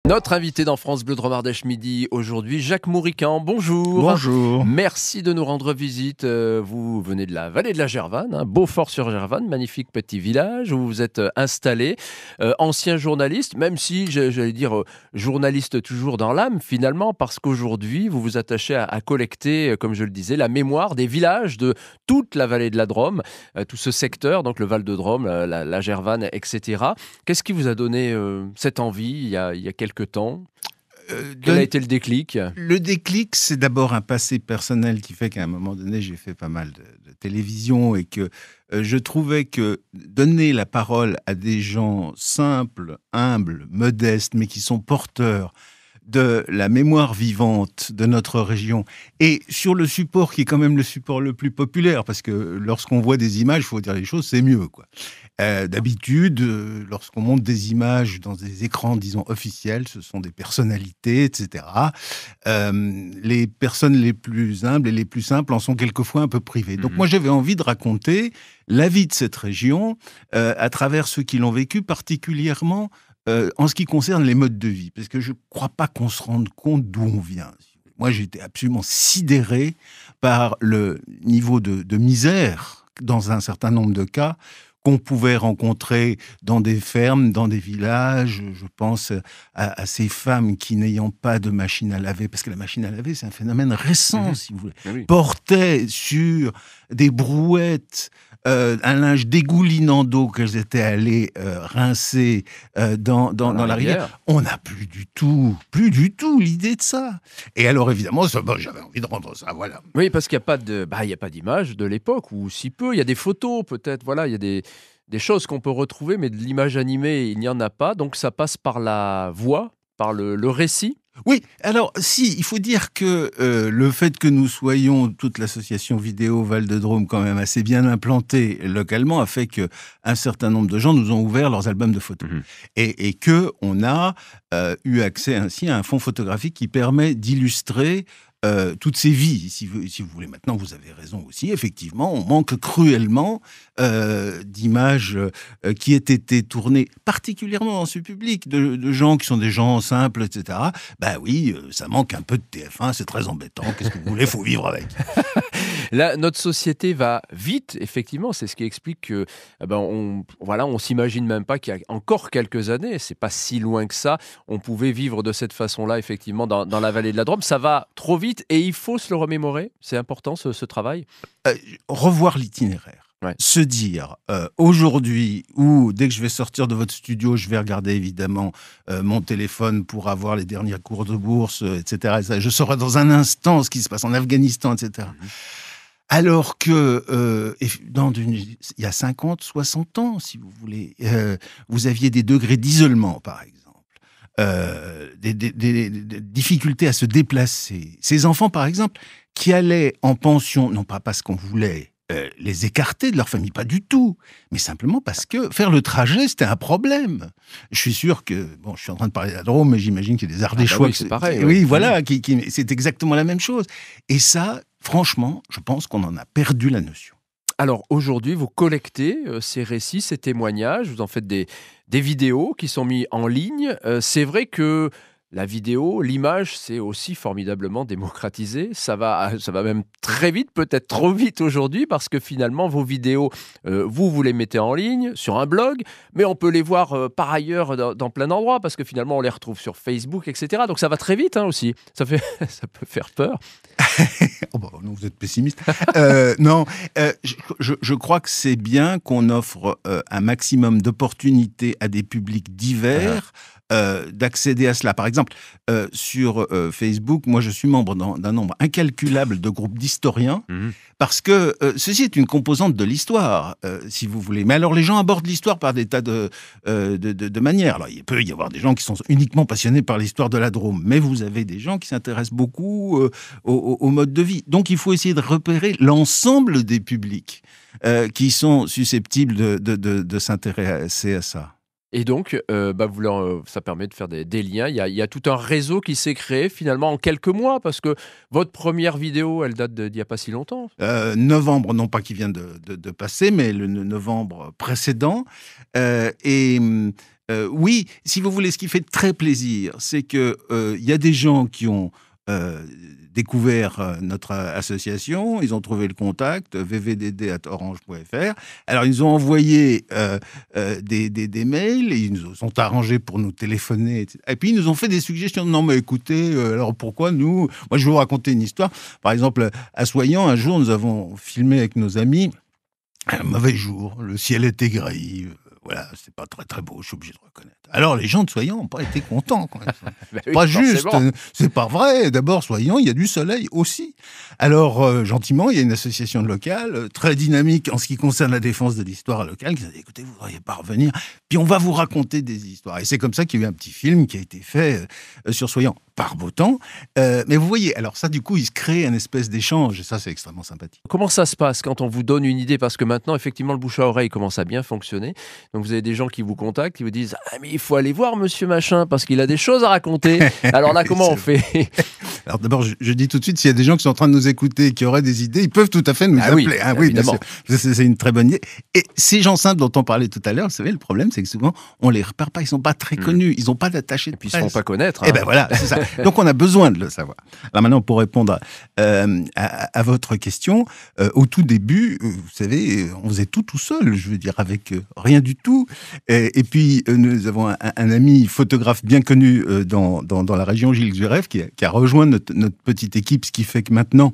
Notre invité dans France Bleu Drôme Ardèche Midi aujourd'hui, Jacques Mourican. Bonjour. Bonjour. Merci de nous rendre visite. Vous venez de la vallée de la Gervanne, Beaufort-sur-Gervanne, magnifique petit village où vous vous êtes installé. Ancien journaliste, même si j'allais dire journaliste toujours dans l'âme finalement, parce qu'aujourd'hui vous vous attachez à collecter, comme je le disais, la mémoire des villages de toute la vallée de la Drôme, tout ce secteur, donc le Val-de-Drôme, la Gervanne, etc. Qu'est-ce qui vous a donné cette envie il y a quelques temps? Quel a été le déclic? Le déclic, c'est d'abord un passé personnel qui fait qu'à un moment donné, j'ai fait pas mal de télévision et que je trouvais que donner la parole à des gens simples, humbles, modestes, mais qui sont porteurs de la mémoire vivante de notre région, et sur le support qui est quand même le support le plus populaire, parce que lorsqu'on voit des images, il faut dire les choses, c'est mieux, quoi. D'habitude, lorsqu'on monte des images dans des écrans, disons, officiels, ce sont des personnalités, etc. Les personnes les plus humbles et les plus simples en sont quelquefois un peu privées. Donc moi, j'avais envie de raconter la vie de cette région à travers ceux qui l'ont vécu, particulièrement en ce qui concerne les modes de vie, parce que je ne crois pas qu'on se rende compte d'où on vient. Moi, j'étais absolument sidéré par le niveau de misère, dans un certain nombre de cas, qu'on pouvait rencontrer dans des fermes, dans des villages. Je pense à ces femmes qui, n'ayant pas de machine à laver, parce que la machine à laver, c'est un phénomène récent, si vous voulez, Oui. portaient sur des brouettes un linge dégoulinant d'eau qu'elles étaient allées rincer dans la rivière. On n'a plus du tout l'idée de ça. Et alors évidemment, j'avais envie de rendre ça, voilà. Oui, parce qu'il n'y a pas il y a pas d'image de l'époque, ou si peu. Il y a des photos peut-être, voilà, il y a des choses qu'on peut retrouver, mais de l'image animée, il n'y en a pas. Donc ça passe par la voix, par le récit. Oui, alors si, il faut dire que le fait que nous soyons, toute l'association vidéo Val-de-Drôme, quand même assez bien implantée localement, a fait que un certain nombre de gens nous ont ouvert leurs albums de photos. Et que on a eu accès ainsi à un fonds photographique qui permet d'illustrer toutes ces vies, si vous voulez. Maintenant, vous avez raison aussi, effectivement, on manque cruellement d'images qui aient été tournées, particulièrement dans ce public, de gens qui sont des gens simples, etc. Ben oui, ça manque un peu de TF1, c'est très embêtant, qu'est-ce que vous voulez, faut vivre avec. Là, notre société va vite, effectivement, c'est ce qui explique que, on s'imagine même pas qu'il y a encore quelques années, c'est pas si loin que ça, on pouvait vivre de cette façon-là, effectivement, dans la vallée de la Drôme. Ça va trop vite et il faut se le remémorer. C'est important, ce travail. Revoir l'itinéraire. Ouais. Se dire, aujourd'hui, ou dès que je vais sortir de votre studio, je vais regarder évidemment mon téléphone pour avoir les derniers cours de bourse, etc. Je saurai dans un instant ce qui se passe en Afghanistan, etc. Alors que, il y a 50, 60 ans, si vous voulez, vous aviez des degrés d'isolement, par exemple. Des difficultés à se déplacer. Ces enfants, par exemple, qui allaient en pension, non pas parce qu'on voulait les écarter de leur famille, pas du tout, mais simplement parce que faire le trajet, c'était un problème. Je suis sûr que, je suis en train de parler de la Drôme, mais j'imagine qu'il y a des Ardéchois. Oui, c'est pareil. Oui, voilà, c'est exactement la même chose. Et ça, franchement, je pense qu'on en a perdu la notion. Alors aujourd'hui, vous collectez ces récits, ces témoignages, vous en faites des vidéos qui sont mises en ligne. C'est vrai que la vidéo, l'image, c'est aussi formidablement démocratisé. Ça va même très vite, peut-être trop vite aujourd'hui, parce que finalement, vos vidéos, vous les mettez en ligne sur un blog, mais on peut les voir par ailleurs dans plein d'endroits, parce que finalement, on les retrouve sur Facebook, etc. Donc ça va très vite aussi. Ça peut faire peur. Non, vous êtes pessimiste. Non, je crois que c'est bien qu'on offre un maximum d'opportunités à des publics divers. D'accéder à cela. Par exemple, sur Facebook, moi je suis membre d'un nombre incalculable de groupes d'historiens, parce que ceci est une composante de l'histoire, si vous voulez. Mais alors les gens abordent l'histoire par des tas de manières. Alors il peut y avoir des gens qui sont uniquement passionnés par l'histoire de la Drôme, mais vous avez des gens qui s'intéressent beaucoup au mode de vie. Donc il faut essayer de repérer l'ensemble des publics qui sont susceptibles de s'intéresser à ça. Et donc, ça permet de faire des liens. Il y a tout un réseau qui s'est créé finalement en quelques mois, parce que votre première vidéo, elle date d'il n'y a pas si longtemps. Novembre, non pas qui vient de passer, mais le novembre précédent. Et Oui, si vous voulez, ce qui fait très plaisir, c'est que y a des gens qui ont découvert notre association, ils ont trouvé le contact, vvdd@orange.fr. Alors, ils ont envoyé des mails, ils nous ont arrangé pour nous téléphoner, etc. Et puis, ils nous ont fait des suggestions. Non, mais écoutez, alors pourquoi nous... Moi, je vais vous raconter une histoire. Par exemple, à Soyans, un jour, nous avons filmé avec nos amis un mauvais jour, le ciel était gris, voilà, c'est pas très très beau, je suis obligé de reconnaître. Alors les gens de Soyans n'ont pas été contents quand même. Bah C'est oui, pas juste, forcément. c'est pas vrai. D'abord, Soyans, il y a du soleil aussi. Alors, gentiment, il y a une association locale très dynamique en ce qui concerne la défense de l'histoire locale qui a dit, écoutez, vous ne devriez pas revenir, puis on va vous raconter des histoires. Et c'est comme ça qu'il y a eu un petit film qui a été fait sur Soyans par beau temps. Mais vous voyez, alors ça, du coup, il se crée un espèce d'échange, et ça, c'est extrêmement sympathique. Comment ça se passe quand on vous donne une idée? Parce que maintenant, effectivement, le bouche à oreille commence à bien fonctionner. Donc, vous avez des gens qui vous contactent, qui vous disent « Ah, mais il faut aller voir monsieur machin parce qu'il a des choses à raconter. » Alors là, comment on fait? Alors d'abord, je dis tout de suite, s'il y a des gens qui sont en train de nous écouter, qui auraient des idées, ils peuvent tout à fait nous Ah oui, appeler. Oui, bien évidemment. sûr. C'est une très bonne idée. Et ces gens simples dont on parlait tout à l'heure, vous savez, le problème, c'est que souvent, on les repère pas, ils sont pas très connus, ils n'ont pas d'attaché de Et puis, ils ne se presse. font pas connaître. Eh ben voilà, c'est ça. Donc on a besoin de le savoir. Alors maintenant, pour répondre à votre question, au tout début, vous savez, on faisait tout seul, je veux dire, avec rien du tout. Et puis, nous avons un ami photographe bien connu dans la région, Gilles Zureff, qui a rejoint notre petite équipe, ce qui fait que maintenant,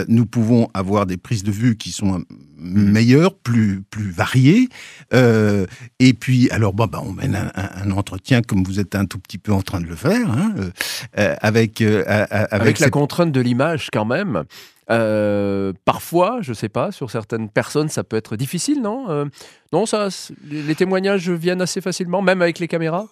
nous pouvons avoir des prises de vue qui sont meilleures, plus variées. Et puis, alors, on mène un entretien comme vous êtes un tout petit peu en train de le faire, hein, avec la contrainte de l'image, quand même. Parfois, je sais pas, sur certaines personnes, ça peut être difficile, non? Non, les témoignages viennent assez facilement, même avec les caméras?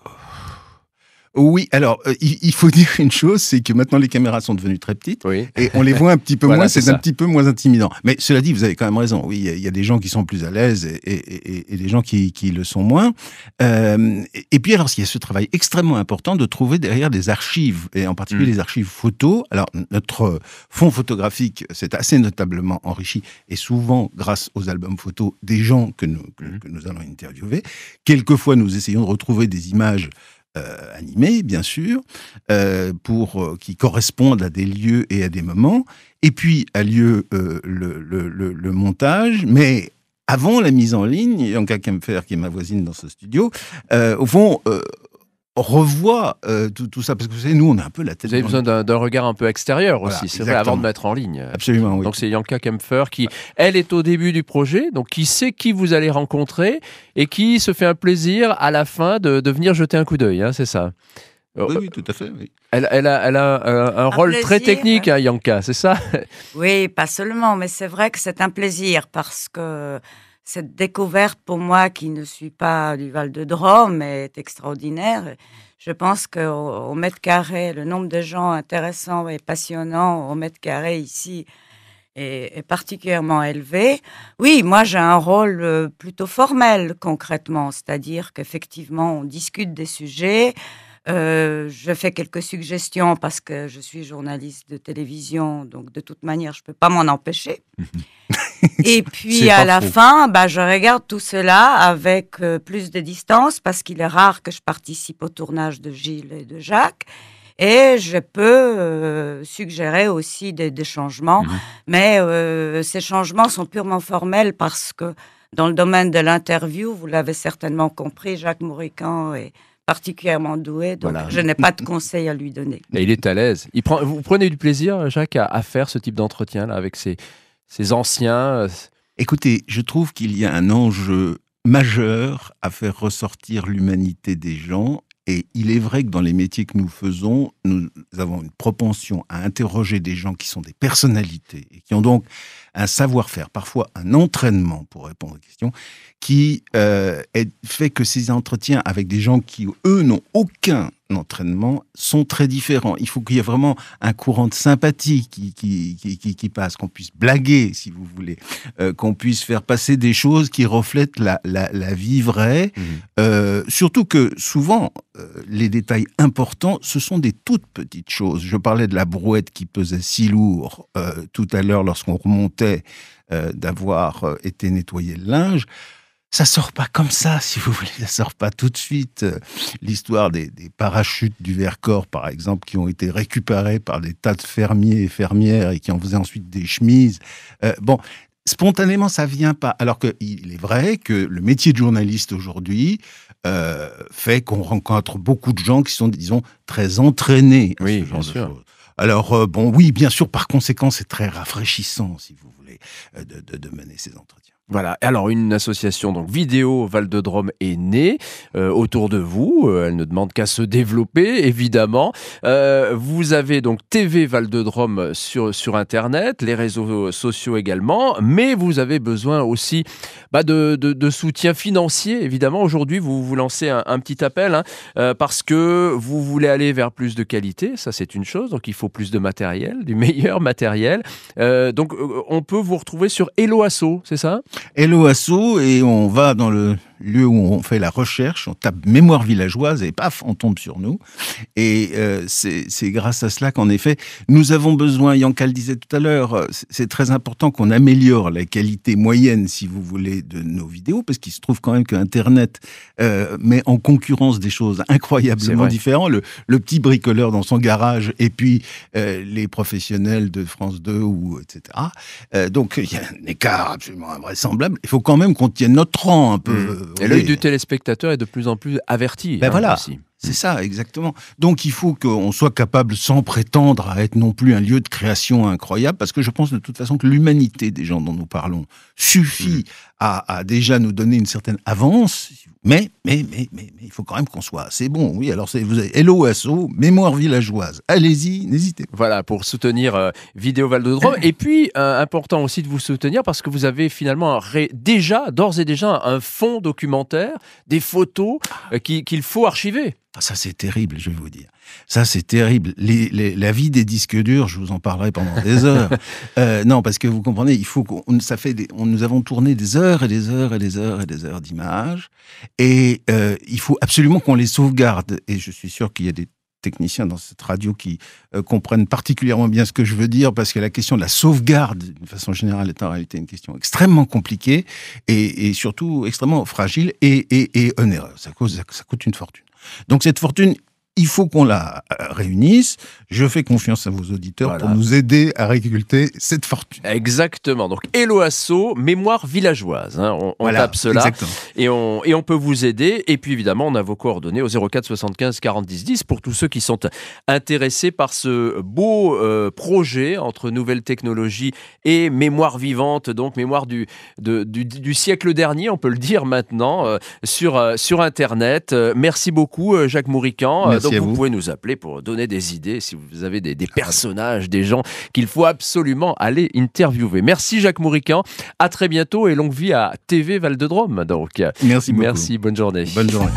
Oui, alors, il faut dire une chose, c'est que maintenant les caméras sont devenues très petites, Oui. et on les voit un petit peu Voilà, moins, c'est c'est un ça. petit peu moins intimidant. Mais cela dit, vous avez quand même raison, oui, il y a des gens qui sont plus à l'aise et des gens qui le sont moins. Et puis alors, il y a ce travail extrêmement important de trouver derrière des archives, et en particulier les archives photos. Alors, notre fonds photographique s'est assez notablement enrichi, et souvent grâce aux albums photos des gens que nous allons interviewer. Quelquefois, nous essayons de retrouver des images animés, bien sûr, qui correspondent à des lieux et à des moments. Et puis a lieu le montage, mais avant la mise en ligne, Yanka Kempfer, qui est ma voisine dans ce studio, au fond, revoit tout ça, parce que vous savez, nous, on a un peu la tête... Vous avez besoin d'un regard un peu extérieur Voilà, aussi, c'est vrai, avant de mettre en ligne. Absolument, oui. Donc c'est Yanka Kempfer qui, elle, est au début du projet, donc qui sait qui vous allez rencontrer et qui se fait un plaisir à la fin de venir jeter un coup d'œil, hein, c'est ça? Oui, tout à fait, oui. Elle a un rôle très technique, hein, Yanka, c'est ça? Oui, pas seulement, mais c'est vrai que c'est un plaisir parce que cette découverte pour moi, qui ne suis pas du Val-de-Drôme, est extraordinaire. Je pense qu'au mètre carré, le nombre de gens intéressants et passionnants au mètre carré ici est particulièrement élevé. Oui, moi j'ai un rôle plutôt formel concrètement, c'est-à-dire qu'effectivement on discute des sujets. Je fais quelques suggestions parce que je suis journaliste de télévision, donc de toute manière, je ne peux pas m'en empêcher. Et puis à la fin, je regarde tout cela avec plus de distance parce qu'il est rare que je participe au tournage de Gilles et de Jacques. Et je peux suggérer aussi des changements, mais ces changements sont purement formels parce que dans le domaine de l'interview, vous l'avez certainement compris, Jacques Mourican est particulièrement doué, donc je n'ai pas de conseils à lui donner. Et il est à l'aise. Vous prenez du plaisir, Jacques, à faire ce type d'entretien là, avec ces anciens Écoutez, je trouve qu'il y a un enjeu majeur à faire ressortir l'humanité des gens. Et il est vrai que dans les métiers que nous faisons, nous avons une propension à interroger des gens qui sont des personnalités et qui ont donc un savoir-faire, parfois un entraînement pour répondre aux questions, qui fait que ces entretiens avec des gens qui, eux, n'ont aucun entraînement, sont très différents. Il faut qu'il y ait vraiment un courant de sympathie qui passe, qu'on puisse blaguer, si vous voulez, qu'on puisse faire passer des choses qui reflètent la vie vraie. Surtout que souvent, les détails importants, ce sont des toutes petites choses. Je parlais de la brouette qui pesait si lourd tout à l'heure lorsqu'on remontait d'avoir été nettoyé le linge. Ça sort pas comme ça, si vous voulez, ça sort pas tout de suite. L'histoire des parachutes du Vercors, par exemple, qui ont été récupérés par des tas de fermiers et fermières et qui en faisaient ensuite des chemises. Bon, spontanément, ça vient pas. Alors qu'il est vrai que le métier de journaliste aujourd'hui fait qu'on rencontre beaucoup de gens qui sont, disons, très entraînés à Oui, ce bien genre de sûr. choses. Alors, bon, oui, bien sûr, par conséquent, c'est très rafraîchissant, si vous voulez, de mener ces entretiens. Voilà. Alors, une association, donc Vidéo Val de Drôme, est née autour de vous. Elle ne demande qu'à se développer, évidemment. Vous avez donc TV Val de Drôme sur Internet, les réseaux sociaux également, mais vous avez besoin aussi de soutien financier, évidemment. Aujourd'hui, vous lancez un petit appel parce que vous voulez aller vers plus de qualité. Ça, c'est une chose. Donc, il faut plus de matériel, du meilleur matériel. Donc, on peut vous retrouver sur Hello Asso, c'est ça ? Hello Asso, et on va dans le lieu où on fait la recherche, on tape mémoire villageoise et paf, on tombe sur nous. Et c'est grâce à cela qu'en effet, nous avons besoin, Yanka le disait tout à l'heure, c'est très important qu'on améliore la qualité moyenne, si vous voulez, de nos vidéos, parce qu'il se trouve quand même que Internet met en concurrence des choses incroyablement différentes. Le petit bricoleur dans son garage et puis les professionnels de France 2 ou etc. Donc il y a un écart absolument invraisemblable. Il faut quand même qu'on tienne notre rang un peu. Et l'œil du téléspectateur est de plus en plus averti. Voilà. Aussi. C'est ça, exactement. Donc il faut qu'on soit capable, sans prétendre à être non plus un lieu de création incroyable, parce que je pense de toute façon que l'humanité des gens dont nous parlons suffit à déjà nous donner une certaine avance, mais il faut quand même qu'on soit assez bon. Oui, alors vous avez Hello Asso, mémoire villageoise. Allez-y, n'hésitez pas. Voilà, pour soutenir Vidéo Val de Drôme. Et puis, important aussi de vous soutenir parce que vous avez finalement d'ores et déjà un fonds documentaire, des photos qu'il faut archiver. Ça, c'est terrible, je vais vous dire. Ça, c'est terrible. La vie des disques durs, je vous en parlerai pendant des heures. Non, parce que vous comprenez, il faut nous avons tourné des heures et des heures et des heures et des heures d'images. Et il faut absolument qu'on les sauvegarde. Et je suis sûr qu'il y a des techniciens dans cette radio qui comprennent particulièrement bien ce que je veux dire, parce que la question de la sauvegarde, d'une façon générale, est en réalité une question extrêmement compliquée et surtout extrêmement fragile et onéreuse. Ça coûte une fortune. Donc cette fortune, il faut qu'on la réunisse. Je fais confiance à vos auditeurs pour nous aider à récolter cette fortune. Exactement. Donc Hello Asso, mémoire villageoise. On tape cela et on peut vous aider. Et puis évidemment, on a vos coordonnées au 04 75 40 10 10 pour tous ceux qui sont intéressés par ce beau projet entre nouvelles technologies et mémoire vivante, donc mémoire du siècle dernier, on peut le dire maintenant, sur Internet. Merci beaucoup, Jacques Mourican. Donc vous pouvez nous appeler pour donner des idées si vous avez des personnages, des gens qu'il faut absolument aller interviewer. Merci Jacques Mourican, à très bientôt et longue vie à TV Val de Drôme. Donc. Merci beaucoup. Merci, bonne journée. Bonne journée.